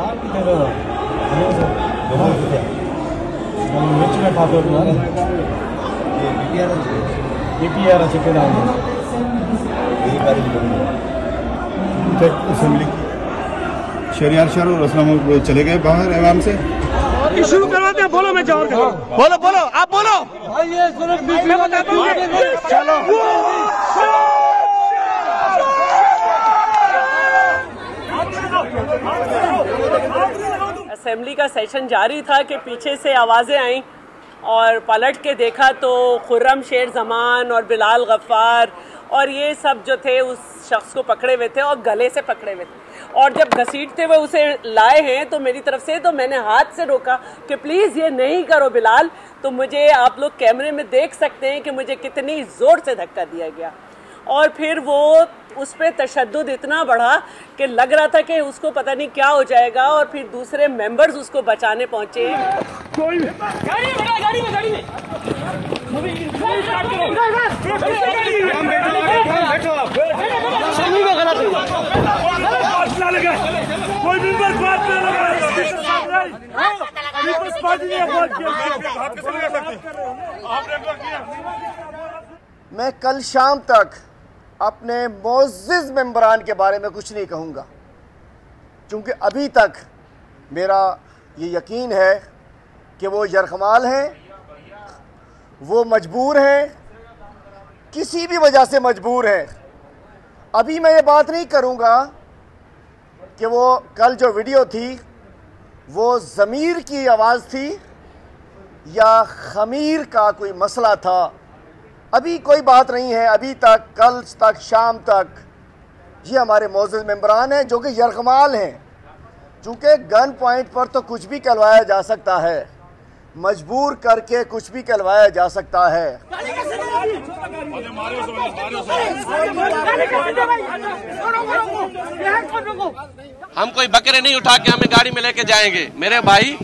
사람들은 안에서 너무 좋대요. 너무 외침을 받으면 APR check डालेंगे ये बारे में टेक असेंबली की शरियार और असलम चले गए बाहर आराम से शुरू करवाते हैं। बोलो मैं जवाब बोलो बोलो आप बोलो भाई ये मैं बताता हूँ। चलो असेंबली का सेशन जारी था कि पीछे से आवाज़ें आईं और पलट के देखा तो खुर्रम शेर जमान और बिलाल गफ्फार और ये सब जो थे उस शख्स को पकड़े हुए थे और गले से पकड़े हुए थे और जब घसीटते हुए उसे लाए हैं तो मेरी तरफ से तो मैंने हाथ से रोका कि प्लीज़ ये नहीं करो बिलाल। तो मुझे आप लोग कैमरे में देख सकते हैं कि मुझे कितनी ज़ोर से धक्का दिया गया और फिर वो उस पर तशद्दुद इतना बढ़ा कि लग रहा था कि उसको पता नहीं क्या हो जाएगा और फिर दूसरे मेंबर्स उसको बचाने पहुंचे। मैं कल शाम तक अपने मोअज़्ज़िज़ मेंबरान के बारे में कुछ नहीं कहूँगा, क्योंकि अभी तक मेरा ये यकीन है कि वो यरगमाल हैं, वो मजबूर हैं, किसी भी वजह से मजबूर हैं। अभी मैं ये बात नहीं करूँगा कि वो कल जो वीडियो थी वो ज़मीर की आवाज़ थी या ख़मीर का कोई मसला था। अभी कोई बात नहीं है। अभी तक कल तक शाम तक ये हमारे मोअज़्ज़िज़ मेंबरान हैं जो कि यरगमाल हैं, चूँकि गन पॉइंट पर तो कुछ भी कहलवाया जा सकता है, मजबूर करके कुछ भी कहलवाया जा सकता है। हम कोई बकरे नहीं उठा के हमें गाड़ी में लेके जाएंगे मेरे भाई,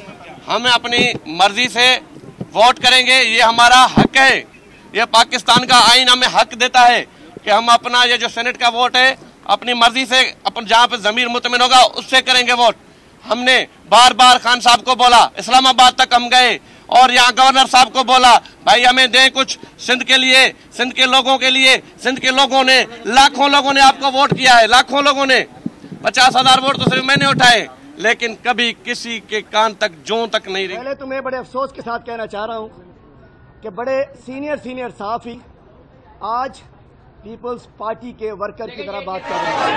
हम अपनी मर्जी से वोट करेंगे, ये हमारा हक है। ये पाकिस्तान का आईन हमें हक देता है कि हम अपना ये जो सेनेट का वोट है अपनी मर्जी से अपन जहाँ पे जमीर मुतमिन होगा उससे करेंगे वोट। हमने बार बार खान साहब को बोला, इस्लामाबाद तक हम गए और यहाँ गवर्नर साहब को बोला भाई हमें दें कुछ सिंध के लिए, सिंध के लोगों के लिए। सिंध के लोगों ने, लाखों लोगों ने आपको वोट किया है, लाखों लोगों ने, 50,000 वोट तो सिर्फ मैंने उठाए, लेकिन कभी किसी के कान तक जूं तक नहीं रही। पहले तो मैं बड़े अफसोस के साथ कहना चाह रहा हूँ कि बड़े सीनियर सहाफ़ी आज पीपल्स पार्टी के वर्कर की तरह बात कर रहे हैं।